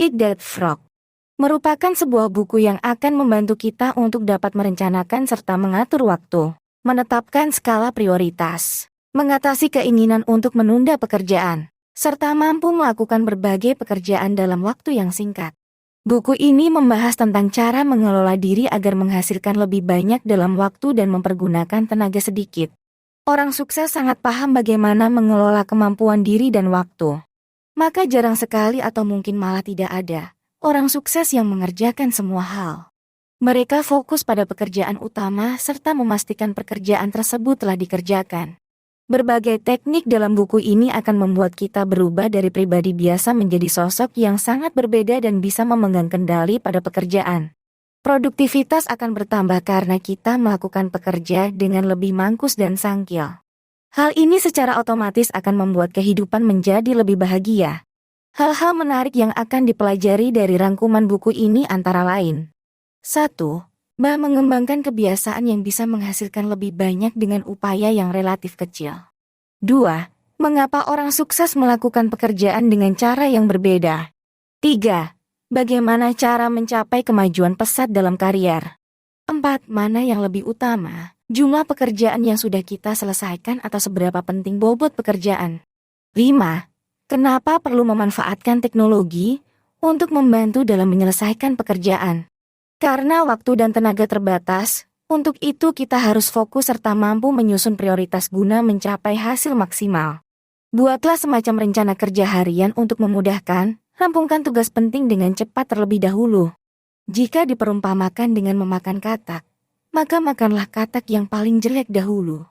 Eat That Frog merupakan sebuah buku yang akan membantu kita untuk dapat merencanakan serta mengatur waktu, menetapkan skala prioritas, mengatasi keinginan untuk menunda pekerjaan, serta mampu melakukan berbagai pekerjaan dalam waktu yang singkat. Buku ini membahas tentang cara mengelola diri agar menghasilkan lebih banyak dalam waktu dan mempergunakan tenaga sedikit. Orang sukses sangat paham bagaimana mengelola kemampuan diri dan waktu. Maka jarang sekali atau mungkin malah tidak ada orang sukses yang mengerjakan semua hal. Mereka fokus pada pekerjaan utama serta memastikan pekerjaan tersebut telah dikerjakan. Berbagai teknik dalam buku ini akan membuat kita berubah dari pribadi biasa menjadi sosok yang sangat berbeda dan bisa memegang kendali pada pekerjaan. Produktivitas akan bertambah karena kita melakukan pekerja dengan lebih mangkus dan sangkil. Hal ini secara otomatis akan membuat kehidupan menjadi lebih bahagia. Hal-hal menarik yang akan dipelajari dari rangkuman buku ini antara lain. 1. Mengembangkan kebiasaan yang bisa menghasilkan lebih banyak dengan upaya yang relatif kecil. 2. Mengapa orang sukses melakukan pekerjaan dengan cara yang berbeda. 3. Bagaimana cara mencapai kemajuan pesat dalam karier. 4. Mana yang lebih utama, jumlah pekerjaan yang sudah kita selesaikan atau seberapa penting bobot pekerjaan. 5. Kenapa perlu memanfaatkan teknologi untuk membantu dalam menyelesaikan pekerjaan? Karena waktu dan tenaga terbatas, untuk itu kita harus fokus serta mampu menyusun prioritas guna mencapai hasil maksimal. Buatlah semacam rencana kerja harian untuk memudahkan, rampungkan tugas penting dengan cepat terlebih dahulu. Jika diperumpamakan dengan memakan katak, maka makanlah katak yang paling jelek dahulu.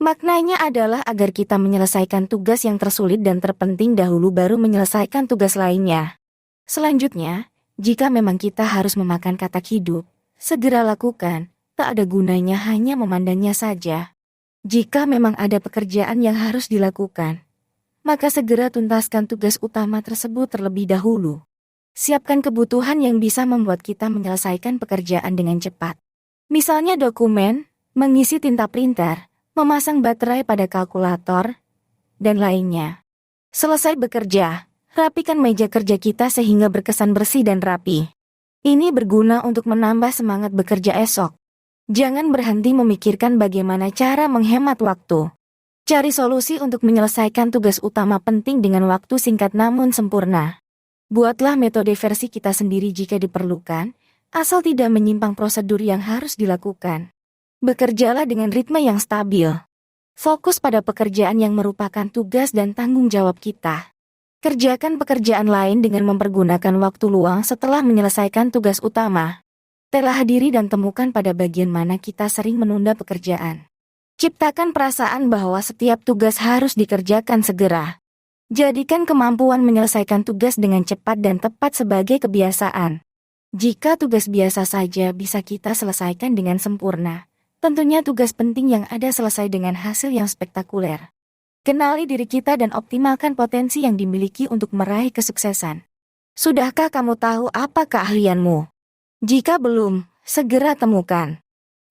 Maknanya adalah agar kita menyelesaikan tugas yang tersulit dan terpenting dahulu baru menyelesaikan tugas lainnya. Selanjutnya, jika memang kita harus memakan katak hidup, segera lakukan, tak ada gunanya hanya memandangnya saja. Jika memang ada pekerjaan yang harus dilakukan, maka segera tuntaskan tugas utama tersebut terlebih dahulu. Siapkan kebutuhan yang bisa membuat kita menyelesaikan pekerjaan dengan cepat. Misalnya dokumen, mengisi tinta printer, memasang baterai pada kalkulator, dan lainnya. Selesai bekerja, rapikan meja kerja kita sehingga berkesan bersih dan rapi. Ini berguna untuk menambah semangat bekerja esok. Jangan berhenti memikirkan bagaimana cara menghemat waktu. Cari solusi untuk menyelesaikan tugas utama penting dengan waktu singkat namun sempurna. Buatlah metode versi kita sendiri jika diperlukan, asal tidak menyimpang prosedur yang harus dilakukan. Bekerjalah dengan ritme yang stabil. Fokus pada pekerjaan yang merupakan tugas dan tanggung jawab kita. Kerjakan pekerjaan lain dengan mempergunakan waktu luang setelah menyelesaikan tugas utama. Telah diri dan temukan pada bagian mana kita sering menunda pekerjaan. Ciptakan perasaan bahwa setiap tugas harus dikerjakan segera. Jadikan kemampuan menyelesaikan tugas dengan cepat dan tepat sebagai kebiasaan. Jika tugas biasa saja bisa kita selesaikan dengan sempurna, tentunya tugas penting yang ada selesai dengan hasil yang spektakuler. Kenali diri kita dan optimalkan potensi yang dimiliki untuk meraih kesuksesan. Sudahkah kamu tahu apa keahlianmu? Jika belum, segera temukan.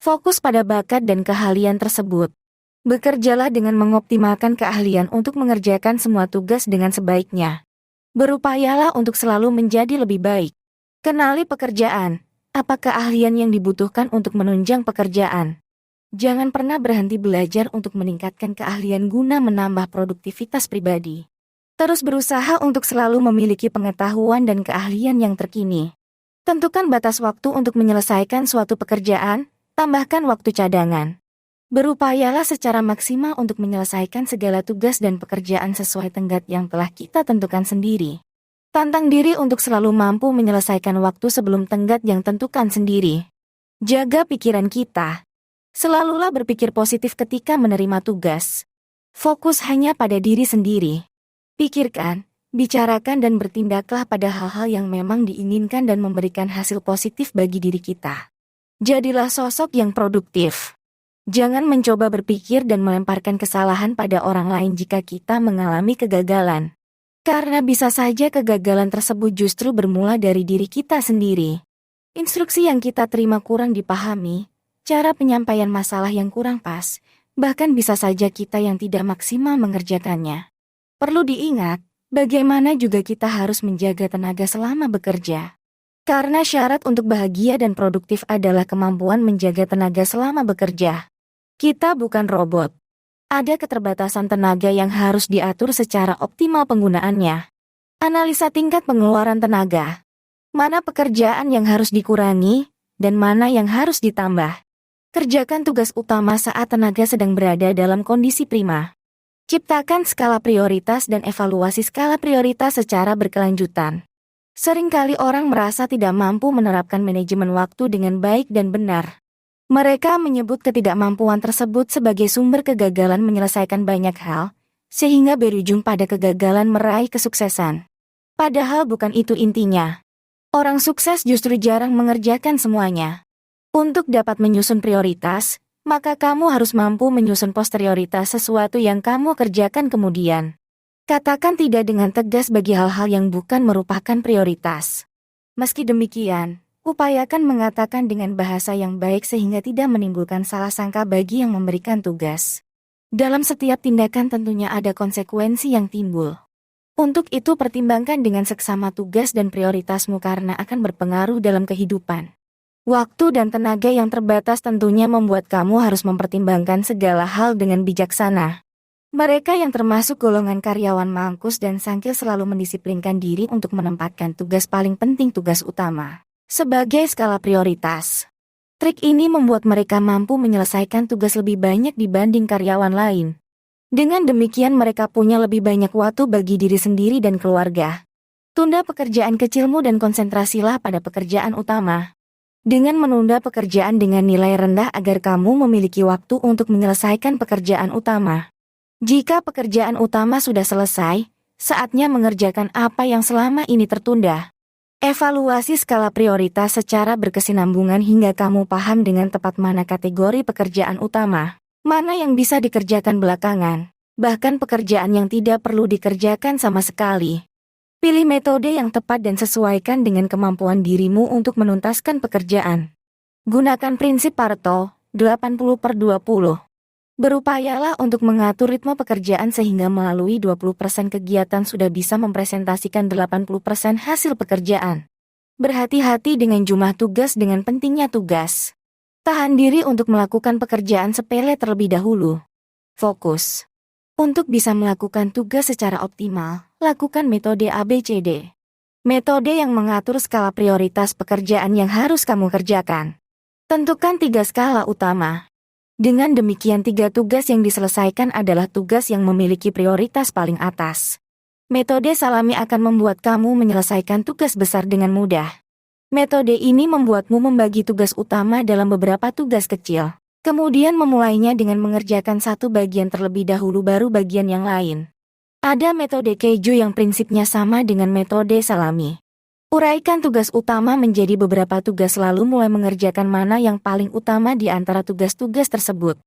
Fokus pada bakat dan keahlian tersebut. Bekerjalah dengan mengoptimalkan keahlian untuk mengerjakan semua tugas dengan sebaiknya. Berupayalah untuk selalu menjadi lebih baik. Kenali pekerjaan. Apa keahlian yang dibutuhkan untuk menunjang pekerjaan? Jangan pernah berhenti belajar untuk meningkatkan keahlian guna menambah produktivitas pribadi. Terus berusaha untuk selalu memiliki pengetahuan dan keahlian yang terkini. Tentukan batas waktu untuk menyelesaikan suatu pekerjaan, tambahkan waktu cadangan. Berupayalah secara maksimal untuk menyelesaikan segala tugas dan pekerjaan sesuai tenggat yang telah kita tentukan sendiri. Tantang diri untuk selalu mampu menyelesaikan waktu sebelum tenggat yang tentukan sendiri. Jaga pikiran kita. Selalulah berpikir positif ketika menerima tugas. Fokus hanya pada diri sendiri. Pikirkan, bicarakan dan bertindaklah pada hal-hal yang memang diinginkan dan memberikan hasil positif bagi diri kita. Jadilah sosok yang produktif. Jangan mencoba berpikir dan melemparkan kesalahan pada orang lain jika kita mengalami kegagalan. Karena bisa saja kegagalan tersebut justru bermula dari diri kita sendiri. Instruksi yang kita terima kurang dipahami, cara penyampaian masalah yang kurang pas, bahkan bisa saja kita yang tidak maksimal mengerjakannya. Perlu diingat, Bagaimana juga kita harus menjaga tenaga selama bekerja. Karena syarat untuk bahagia dan produktif adalah kemampuan menjaga tenaga selama bekerja. Kita bukan robot. Ada keterbatasan tenaga yang harus diatur secara optimal penggunaannya. Analisa tingkat pengeluaran tenaga. Mana pekerjaan yang harus dikurangi, dan mana yang harus ditambah. Kerjakan tugas utama saat tenaga sedang berada dalam kondisi prima. Ciptakan skala prioritas dan evaluasi skala prioritas secara berkelanjutan. Seringkali orang merasa tidak mampu menerapkan manajemen waktu dengan baik dan benar. Mereka menyebut ketidakmampuan tersebut sebagai sumber kegagalan menyelesaikan banyak hal, sehingga berujung pada kegagalan meraih kesuksesan. Padahal bukan itu intinya. Orang sukses justru jarang mengerjakan semuanya. Untuk dapat menyusun prioritas, maka kamu harus mampu menyusun posterioritas sesuatu yang kamu kerjakan kemudian. Katakan tidak dengan tegas bagi hal-hal yang bukan merupakan prioritas. Meski demikian, upayakan mengatakan dengan bahasa yang baik sehingga tidak menimbulkan salah sangka bagi yang memberikan tugas. Dalam setiap tindakan tentunya ada konsekuensi yang timbul. Untuk itu pertimbangkan dengan seksama tugas dan prioritasmu karena akan berpengaruh dalam kehidupan. Waktu dan tenaga yang terbatas tentunya membuat kamu harus mempertimbangkan segala hal dengan bijaksana. Mereka yang termasuk golongan karyawan Mangkus dan Sangkil selalu mendisiplinkan diri untuk menempatkan tugas paling penting tugas utama sebagai skala prioritas. Trik ini membuat mereka mampu menyelesaikan tugas lebih banyak dibanding karyawan lain. Dengan demikian mereka punya lebih banyak waktu bagi diri sendiri dan keluarga. Tunda pekerjaan kecilmu dan konsentrasilah pada pekerjaan utama. Dengan menunda pekerjaan dengan nilai rendah agar kamu memiliki waktu untuk menyelesaikan pekerjaan utama. Jika pekerjaan utama sudah selesai, saatnya mengerjakan apa yang selama ini tertunda. Evaluasi skala prioritas secara berkesinambungan hingga kamu paham dengan tepat mana kategori pekerjaan utama, mana yang bisa dikerjakan belakangan, bahkan pekerjaan yang tidak perlu dikerjakan sama sekali. Pilih metode yang tepat dan sesuaikan dengan kemampuan dirimu untuk menuntaskan pekerjaan. Gunakan prinsip Pareto, 80/20. Berupayalah untuk mengatur ritme pekerjaan sehingga melalui 20% kegiatan sudah bisa mempresentasikan 80% hasil pekerjaan. Berhati-hati dengan jumlah tugas dengan pentingnya tugas. Tahan diri untuk melakukan pekerjaan sepele terlebih dahulu. Fokus. Untuk bisa melakukan tugas secara optimal, lakukan metode ABCD. Metode yang mengatur skala prioritas pekerjaan yang harus kamu kerjakan. Tentukan 3 skala utama. Dengan demikian 3 tugas yang diselesaikan adalah tugas yang memiliki prioritas paling atas. Metode salami akan membuat kamu menyelesaikan tugas besar dengan mudah. Metode ini membuatmu membagi tugas utama dalam beberapa tugas kecil. Kemudian memulainya dengan mengerjakan satu bagian terlebih dahulu baru bagian yang lain. Ada metode keju yang prinsipnya sama dengan metode salami. Uraikan tugas utama menjadi beberapa tugas lalu mulai mengerjakan mana yang paling utama di antara tugas-tugas tersebut.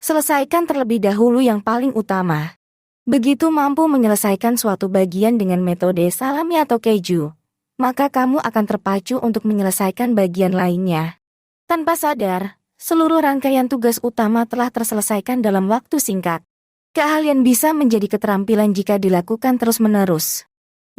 Selesaikan terlebih dahulu yang paling utama. Begitu mampu menyelesaikan suatu bagian dengan metode salami atau keju, maka kamu akan terpacu untuk menyelesaikan bagian lainnya. Tanpa sadar, seluruh rangkaian tugas utama telah terselesaikan dalam waktu singkat. Keahlian bisa menjadi keterampilan jika dilakukan terus-menerus.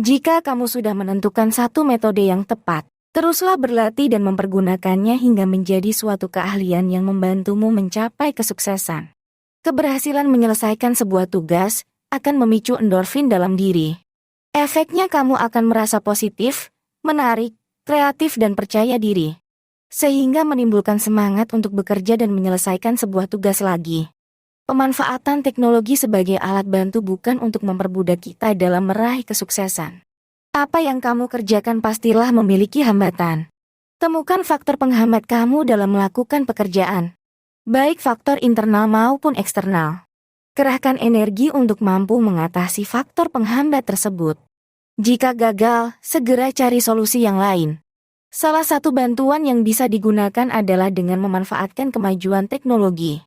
Jika kamu sudah menentukan satu metode yang tepat, teruslah berlatih dan mempergunakannya hingga menjadi suatu keahlian yang membantumu mencapai kesuksesan. Keberhasilan menyelesaikan sebuah tugas akan memicu endorfin dalam diri. Efeknya kamu akan merasa positif, menarik, kreatif dan percaya diri. Sehingga menimbulkan semangat untuk bekerja dan menyelesaikan sebuah tugas lagi. Pemanfaatan teknologi sebagai alat bantu bukan untuk memperbudak kita dalam meraih kesuksesan. Apa yang kamu kerjakan pastilah memiliki hambatan. Temukan faktor penghambat kamu dalam melakukan pekerjaan, baik faktor internal maupun eksternal. Kerahkan energi untuk mampu mengatasi faktor penghambat tersebut. Jika gagal, segera cari solusi yang lain. Salah satu bantuan yang bisa digunakan adalah dengan memanfaatkan kemajuan teknologi.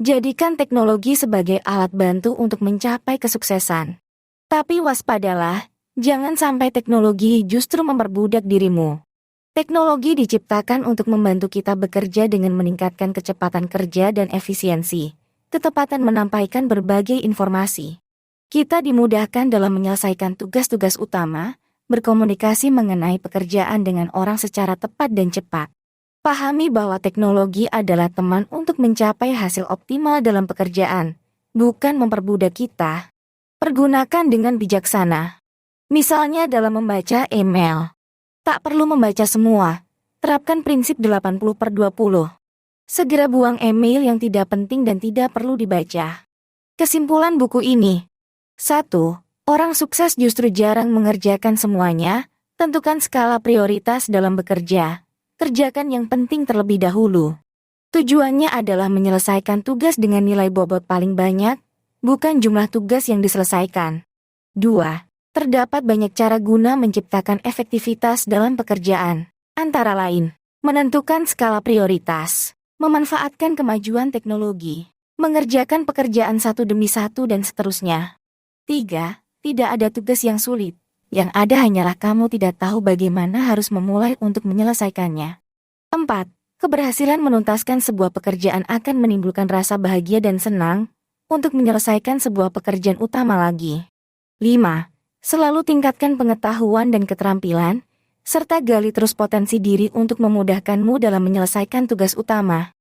Jadikan teknologi sebagai alat bantu untuk mencapai kesuksesan. Tapi waspadalah, jangan sampai teknologi justru memperbudak dirimu. Teknologi diciptakan untuk membantu kita bekerja dengan meningkatkan kecepatan kerja dan efisiensi, ketepatan menyampaikan berbagai informasi. Kita dimudahkan dalam menyelesaikan tugas-tugas utama, berkomunikasi mengenai pekerjaan dengan orang secara tepat dan cepat. Pahami bahwa teknologi adalah teman untuk mencapai hasil optimal dalam pekerjaan, bukan memperbudak kita. Pergunakan dengan bijaksana. Misalnya dalam membaca email. Tak perlu membaca semua. Terapkan prinsip 80/20. Segera buang email yang tidak penting dan tidak perlu dibaca. Kesimpulan buku ini. 1. Orang sukses justru jarang mengerjakan semuanya. Tentukan skala prioritas dalam bekerja. Kerjakan yang penting terlebih dahulu. Tujuannya adalah menyelesaikan tugas dengan nilai bobot paling banyak, bukan jumlah tugas yang diselesaikan. 2. Terdapat banyak cara guna menciptakan efektivitas dalam pekerjaan. Antara lain, menentukan skala prioritas, memanfaatkan kemajuan teknologi, mengerjakan pekerjaan satu demi satu dan seterusnya. 3. Tidak ada tugas yang sulit. Yang ada hanyalah kamu tidak tahu bagaimana harus memulai untuk menyelesaikannya. 4. Keberhasilan menuntaskan sebuah pekerjaan akan menimbulkan rasa bahagia dan senang untuk menyelesaikan sebuah pekerjaan utama lagi. 5. Selalu tingkatkan pengetahuan dan keterampilan, serta gali terus potensi diri untuk memudahkanmu dalam menyelesaikan tugas utama.